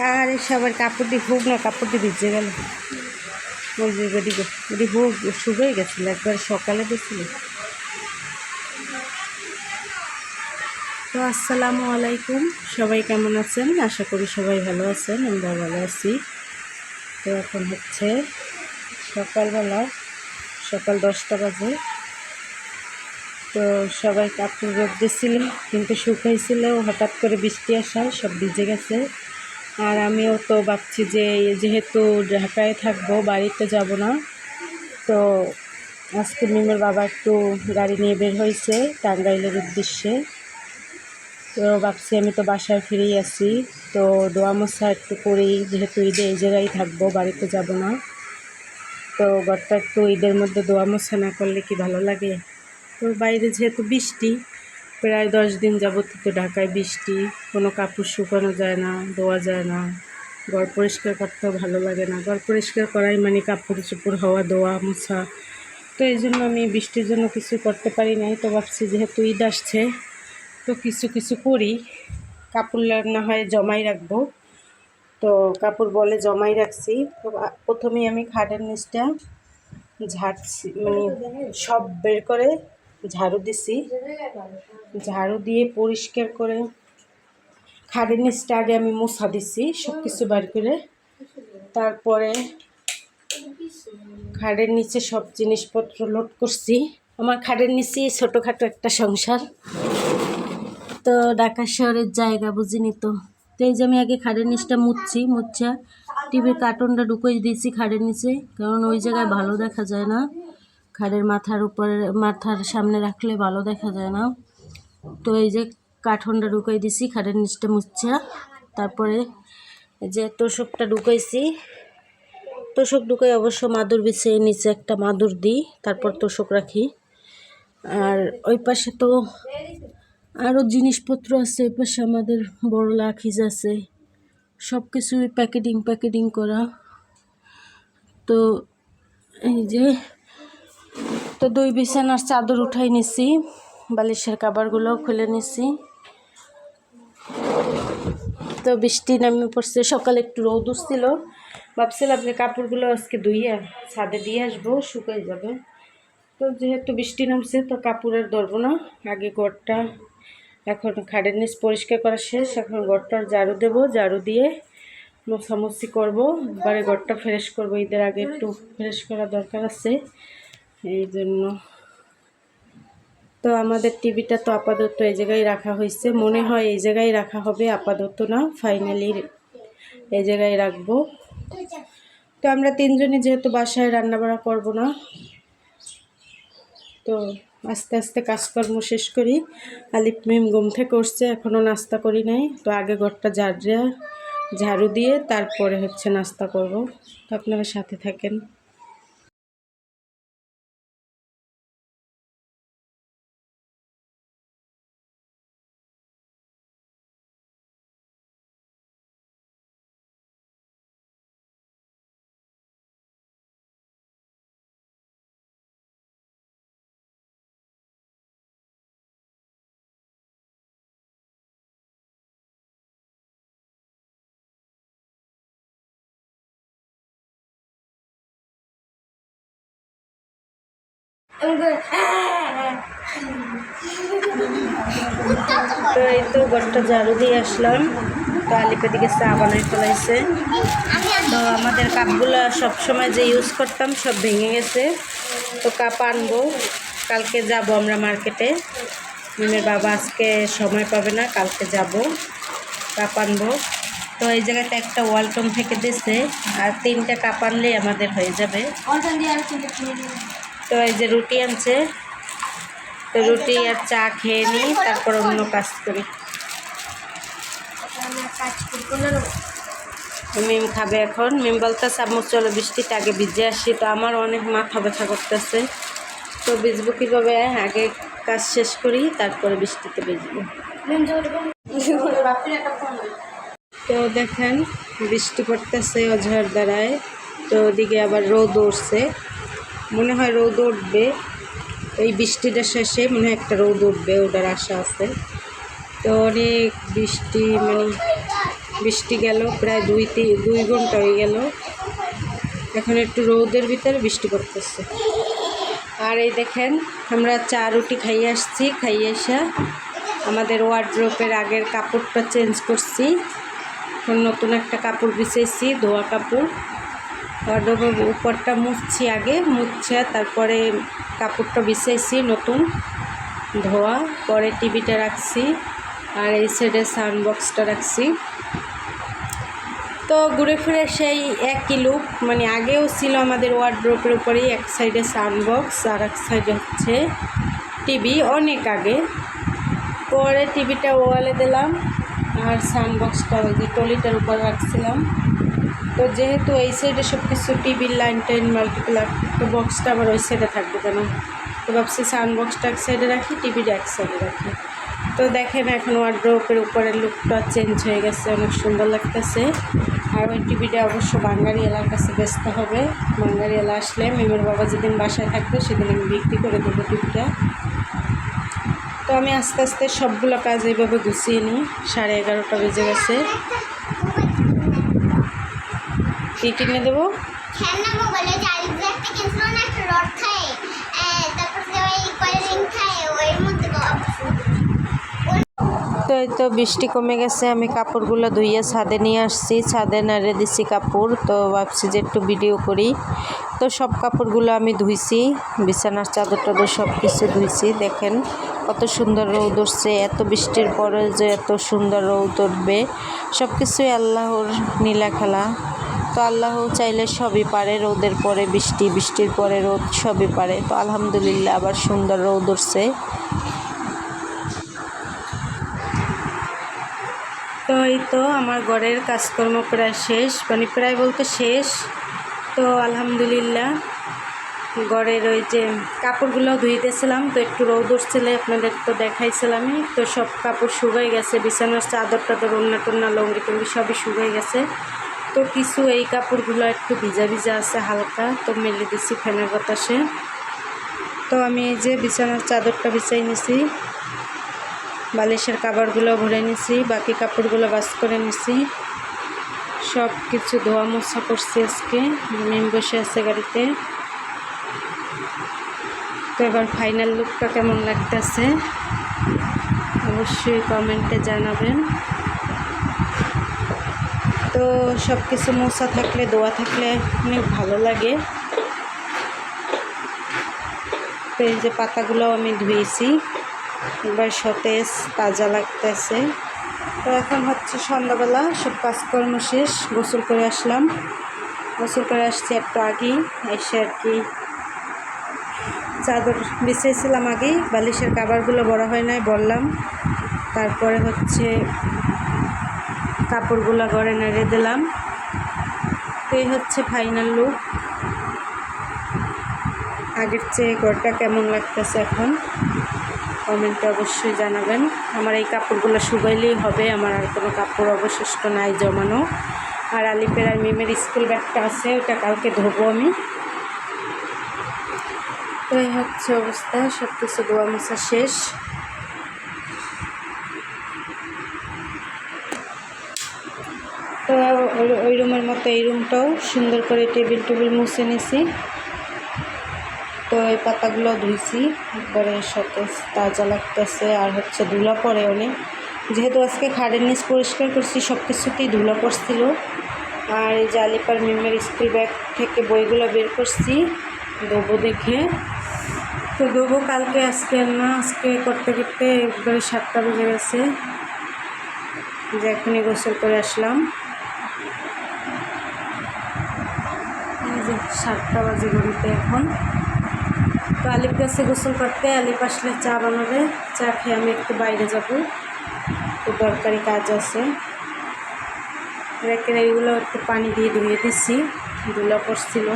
আরে সবার কাপড় দিয়ে হোক না, কাপড় দিয়ে ভিজে গেল। ওই যে এটি হোক শুকিয়ে গেছিলো, একবার সকালে দিয়েছিল। তো আসসালামু আলাইকুম, সবাই কেমন আছেন? আশা করি সবাই ভালো আছেন, আমরা ভালো আছি। তো এখন হচ্ছে সকালবেলা, সকাল 10টা বাজে। তো সবাই কাপড় রোদ দিয়েছিল, কিন্তু শুকাইছিল, হঠাৎ করে বৃষ্টি আসায় সব ভিজে গেছে। আর আমিও তো ভাবছি যে যেহেতু ঢাকায় থাকবো, বাড়িতে যাব না, তো আজকে মিমের বাবা একটু গাড়ি নিয়ে বের হয়েছে টাঙ্গাইলের উদ্দেশ্যে। তো ভাবছি আমি তো বাসায় ফিরেই আসি, তো দোয়া মোছা একটু করি, যেহেতু ঈদে এই জায়গায় থাকবো, বাড়িতে যাব না। তো ঘরটা একটু ঈদের মধ্যে দোয়া মোছা না করলে কি ভালো লাগে? তো বাইরে যেহেতু বৃষ্টি, প্রায় 10 দিন যাবত তো ঢাকায় বৃষ্টি, কোনো কাপড় শুকানো যায় না, ধোয়া যায় না, ঘর পরিষ্কার করতেও ভালো লাগে না। ঘর পরিষ্কার করাই মানে কাপড় চোপড় হওয়া, ধোয়া মোছা। তো এই জন্য আমি বৃষ্টির জন্য কিছু করতে পারি নাই। তো ভাবছি যেহেতু ঈদ আসছে, তো কিছু করি, কাপড় না হয় জমাই রাখবো। তো কাপড় বলে জমাই রাখছি। তো প্রথমেই আমি খাটের নিচটা ঝাড়ছি, মানে সব বের করে ঝাড়ু দিছি, ঝাড়ু দিয়ে পরিষ্কার করে খাটের নিচটা আগে আমি মোছা দিছি সব কিছু বার করে। তারপরে খাটের নিচে সব জিনিসপত্র লোড করছি। আমার খাটের নিচে ছোটোখাটো একটা সংসার, তো ঢাকা শহরের জায়গা বুঝিনি। তো এই যে আমি আগে খাটের নিচটা মুচ্ছা টিভির কার্টুনটা ঢুকিয়ে দিয়েছি খাটের নিচে, কারণ ওই জায়গায় ভালো দেখা যায় না, খাটের মাথার উপরে মাথার সামনে রাখলে ভালো দেখা যায় না। তো এই যে কার্টুনটা ঢুকিয়ে দিছি খাটের নিচটা মুচ্ছা। তারপরে যে তোষকটা ঢুকাইছি, তোষক ঢুকাই অবশ্য মাদুর বিছিয়ে নিচে একটা মাদুর দিই, তারপর তোষক রাখি। আর ওই পাশে তো আরও জিনিসপত্র আছে, ওই পাশে আমাদের বড় লাখিজ আছে, সব কিছুই প্যাকেটিং করা। তো এই যে তো 2 বিছানার চাদর উঠাই নিছি, বালিশের কাবারগুলোও খুলে নিছি। তো বৃষ্টি নামে পড়ছে, সকালে একটু রোদ উঠছিল, ভাবছিলাম যে কাপড়গুলো আজকে ধুইয়া ছাদে দিয়ে আসবো, শুকাই যাবে। তো যেহেতু বৃষ্টি নামছে, তো কাপড়ের ধরবো না, আগে ঘরটা এখন খাটের নিচ পরিষ্কার করা শেষ, এখন ঘরটার ঝাড়ু দেবো, ঝাড়ু দিয়ে মোছামুছি করবো, এবারে ঘরটা ফ্রেশ করবো, ঈদের আগে একটু ফ্রেশ করা দরকার আছে এই জন্য। তো আমাদের টিভিটা তো আপাতত এই জায়গায় রাখা হয়েছে, মনে হয় এই জায়গায় রাখা হবে, আপাতত না, ফাইনালি এই জায়গায় রাখবো। তো আমরা 3 জনই যেহেতু বাসায় রান্নাবাড়া করব না, তো আস্তে আস্তে কাজকর্ম শেষ করি। আলিফ মিম ঘুম থেকে উঠছে, এখনও নাস্তা করি নাই। তো আগে ঘরটা ঝাড়ু দিয়ে তারপরে হচ্ছে নাস্তা করব। তো আপনারা সাথে থাকেন। তো এই তো ঘরটা ঝাড়ু দিয়ে আসলাম, তো আলিপের দিকে চা বানাই ফেলাইছে। তো আমাদের কাপগুলো সবসময় যে ইউজ করতাম সব ভেঙে গেছে, তো কাপ আনবো, কালকে যাব আমরা মার্কেটে। মিমের বাবা আজকে সময় পাবে না, কালকে যাব, কাপ আনবো। তো এই জায়গাতে একটা ওয়ালটন থেকে দিয়েছে, আর 3টে কাপ আনলেই আমাদের হয়ে যাবে। তো এই যে রুটি আনছে, তো রুটি আর চা খেয়ে নিই, তারপর অন্য কাজ করি। মিম খাবে এখন, মিম বলতেছে আম্মু চলো বৃষ্টিতে আগে ভিজে আসি। তো আমার অনেক মাথা ব্যথা করতেছে, তো ভিজবো কীভাবে, আগে কাজ শেষ করি তারপরে বৃষ্টিতে ভিজবো। তো দেখেন বৃষ্টি পড়তেছে অঝড় দ্বারায়, তো ওদিকে আবার রোদ উঠছে, মনে হয় রোদ উঠবে, এই বৃষ্টিটা শেষে মনে হয় একটা রোদ উঠবে, ওটার আশা আছে। তো অনেক বৃষ্টি, মানে বৃষ্টি গেল প্রায় 2 ঘন্টা হয়ে গেল। এখন একটু রোদের ভিতরে বৃষ্টি পড়তেছে। আর এই দেখেন আমরা চা রুটি খাইয়ে আসছি, খাইয়ে এসে আমাদের ওয়ার্ড্রোপের আগের কাপড়টা চেঞ্জ করছি। এখন নতুন একটা কাপড় বিছাইছি, ধোয়া কাপড়। ওয়ার্ড্রোপের উপরটা মুছছি, আগে মুছে তারপরে কাপড়টা বিছাইছি নতুন ধোয়া, পরে টিভিটা রাখছি আর এই সাইডে সাউন্ড বক্সটা রাখছি। তো ঘুরে ফিরে সেই একই লুক, মানে আগেও ছিল আমাদের ওয়ার্ড্রোপের উপরেই, এক সাইডে সাউন্ড বক্স আর এক সাইডে হচ্ছে টিভি, অনেক আগে। পরে টিভিটা ওয়ালে দিলাম আর সাউন্ড বক্সটা ওই যে টলিটার উপর রাখছিলাম। তো যেহেতু এই সাইডে সব কিছু টিভির লাইন টাইন মাল্টিপ্লার, তো বক্সটা আবার ওই সাইডে থাকবে কেন, তো ভাবছি সাউন্ড বক্সটা এক সাইডে রাখি, টিভিটা এক সাইডে রাখি। তো দেখেন এখন ওয়ার্ড্রোপের উপরের লুকটা চেঞ্জ হয়ে গেছে, অনেক সুন্দর লাগতেছে। আর ওই টিভিটা অবশ্য বাঙালি এলার কাছে বেচতে হবে। বাঙালি এলা আসলে মিমের বাবা যেদিন বাসায় থাকবে সেদিন আমি বিক্রি করে দেবো টিভিটা। তো আমি আস্তে আস্তে সবগুলো কাজ এইভাবে গুছিয়ে নিই। 11:30 বেজে গেছে। কী কিনে দেবো? তো এই তো বৃষ্টি কমে গেছে, আমি কাপড়গুলো ধুইয়ে ছাদে নিয়ে আসছি, ছাদে নাড়ে দিছি কাপড়। তো ভাবছি যে একটু ভিডিও করি। তো সব কাপড়গুলো আমি ধুইছি, বিছানার চাদর টাদর সব কিছু ধুইছি। দেখেন কত সুন্দর রৌদ উঠছে, এত বৃষ্টির পরে যে এত সুন্দর রৌদ উঠবে, সব কিছুই আল্লাহর নীলা খেলা। তো আল্লাহ চাইলে সবই পারে, রোদের পরে বৃষ্টি, বৃষ্টির পরে রোদ, সবই পারে। তো আলহামদুলিল্লাহ আবার সুন্দর রৌদ উঠছে। তো এই তো আমার ঘরের কাজকর্ম প্রায় শেষ, মানে প্রায় বলতে শেষ। তো আলহামদুলিল্লাহ ঘরের ওই যে কাপড়গুলো ধুইতেছিলাম, তো একটু রৌদ উঠছিল, আপনাদের তো দেখাইছিলামই। তো সব কাপড় শুকিয়ে গেছে, বিছানার চাদর টাদর, ওড়না টোড়না, লঙ্গি টঙ্গি সবই শুকিয়ে গেছে। তো কিছু এই কাপড়গুলো একটু ভিজা ভিজা আছে হালকা, তো মেলে দিছি ফ্যানের বাতাসে। তো আমি এই যে বিছানার চাদরটা বিছাই নিছি, বালিশের কাপড়গুলো ভরে নিছি, বাকি কাপড়গুলো বাস করে নিছি। সব কিছু ধোয়া মোছা করছি আজকে। মিম বসে আছে গাড়িতে। তো এবার ফাইনাল লুকটা কেমন লাগতেছে অবশ্যই কমেন্টে জানাবেন। তো সব কিছু মোছা থাকলে, ধোয়া থাকলে অনেক ভালো লাগে। তো এই যে পাতাগুলো আমি ধুয়েছি, এবার সতেজ তাজা লাগতেছে। তো এখন হচ্ছে সন্ধ্যাবেলা, সব কাজকর্ম শেষ, গোসল করে আসলাম। গোসল করে আসছি একটু আগেই, এসে আর কি চাদর বিছিয়েছিলাম আগেই, বালিশের কাভারগুলো বড় হয় নাই বললাম। তারপরে হচ্ছে কাপড়গুলো ঘরে নেড়ে দিলাম। তো এই হচ্ছে ফাইনাল লুক। আগের চেয়ে ঘরটা কেমন লাগতেছে এখন কমেন্টে অবশ্যই জানাবেন। আমার এই কাপড়গুলো শুকাইলেই হবে, আমার আর কোনো কাপড় অবশিষ্ট নাই জমানো। আর আলিপের আর মিমের স্কুল ব্যাগটা আছে, ওটা কালকে ধোবো আমি। তো এই হচ্ছে অবস্থা, সব কিছু ধোয়া মোছা শেষ। তো ওই রুমের মতো এই রুমটাও সুন্দর করে টেবিল টেবিল মুছে নিছি। তো এই পাতাগুলো ধুইছি, একবারে সতেজ তাজা লাগতেছে। আর হচ্ছে ধুলা পড়ে অনেক, যেহেতু আজকে খাটের নিচ পরিষ্কার করছি, সব কিছুতেই ধুলা পড়ছিল। আর এই যে আলিপার মিমের স্কুল ব্যাগ থেকে বইগুলো বের করছি দেবো দেখে। তো দেবো কালকে, আজকে না, আজকে করতে করতে একবারে 7টা বেজে গেছে। যে এখনই গোসল করে আসলাম, এই যে 7টা বাজে ঘড়িতে এখন। তো আলিপ গেছে গোসল করতে, আলিপ আসলে চা বানাবে, চা খেয়ে আমি একটু বাইরে যাবো, একটু দরকারি কাজ আছে। রেখে এইগুলো একটু পানি দিয়ে ধুয়ে দিচ্ছি, ধুলা পড়ছিল।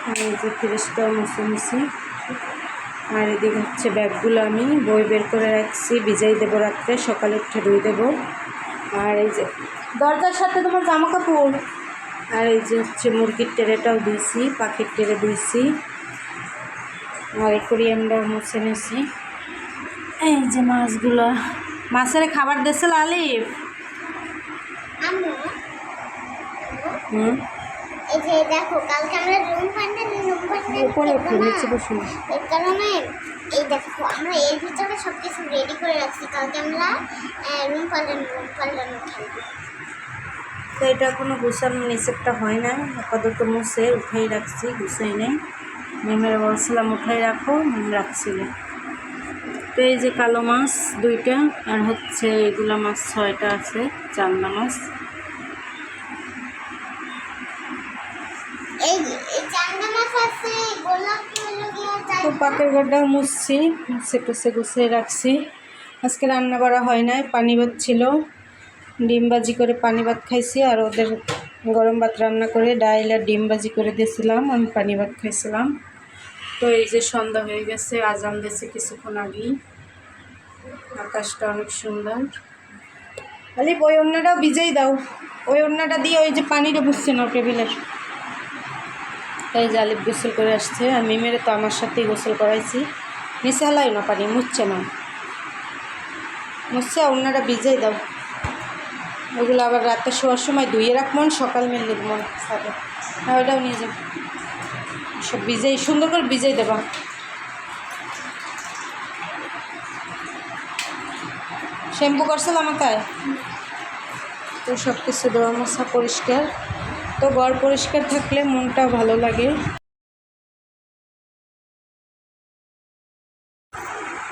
আর এই যে ফ্রিজটাও মুছে নিছি। আর এদিকে হচ্ছে ব্যাগগুলো আমি বই বের করে রাখছি, ভিজাই দেবো রাত্রে, সকালে উঠে ধুয়ে দেবো। আর এই যে দরজার সাথে তোমার জামা কাপড়। আর এই যে হচ্ছে মুরগির টেরেটাও দিয়েছি, পাখির টেরে দিয়েছি। আর অ্যাকোয়ারিয়ামটাও মুছে নিয়েছি। এই যে মাছগুলো, মাছের খাবার দিয়েছিল আলিফ। হুম, এই যে দেখো কালকে আমরা রুম পান্ডা উপরে উঠে নিচে বসুন। এর কারণে এই দেখো আমরা এর ভিতরে সবকিছু রেডি করে রাখছি, কালকে আমরা রুম পাল্টানো খেলবো। তো এটা কোনো গুছানো নিচেরটা হয় না, আপাতত মুছে উঠাই রাখছি, গুছাই নেই। মেমের বলছিলাম উঠাই রাখো, মেম রাখছিল। তো এই যে কালো মাছ 2টা, আর হচ্ছে এগুলা মাছ 6টা আছে, চান্দা মাছ। এই চান্দা মাছ আছে, গোলাপি হলো গিয়া তো পাকের ঘরটাও মুছছি, মুছে টুছে গুছিয়ে রাখছি। আজকে রান্না করা হয় নাই, পানি ভাত ছিল, ডিম ভাজি করে পানি ভাত খাইছি, আর ওদের গরম ভাত রান্না করে ডাইল আর ডিম ভাজি করে দিয়েছিলাম, আমি পানি ভাত খাইছিলাম। তো এই যে সন্ধ্যা হয়ে গেছে, আজান দিয়েছে কিছুক্ষণ আগেই। আকাশটা অনেক সুন্দর। আলিফ ওই ওড়নাটাও ভিজেই দাও, ওই ওড়নাটা দিয়ে ওই যে পানিটা বুঝছে না টেবিলের। এই যে আলিফ গোসল করে আসছে, আর মিমেরে তো আমার সাথেই গোসল করাইছি। নিচে হালাই না, পানি মুছছে না, মুছছে ওড়নাটা ভিজেই দাও। ওগুলো আবার রাতে শোয়ার সময় ধুয়ে রাখমন, সকাল মেলে মন সাথে। হ্যাঁ ওইটাও নিয়ে যাও, সব ভিজেই সুন্দর করে ভিজেই দেবা। শ্যাম্পু করছিল মাথায়, তো সব কিছু দেওয়া মশা পরিষ্কার। তো ঘর পরিষ্কার থাকলে মনটা ভালো লাগে।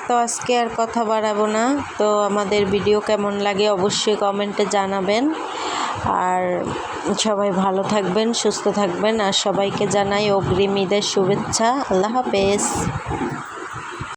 তো আজকে আর কথা বাড়াবো না। তো আমাদের ভিডিও কেমন লাগে অবশ্যই কমেন্টে জানাবেন, আর সবাই ভালো থাকবেন, সুস্থ থাকবেন, আর সবাইকে জানাই অগ্রিম ঈদের শুভেচ্ছা। আল্লাহ হাফেজ।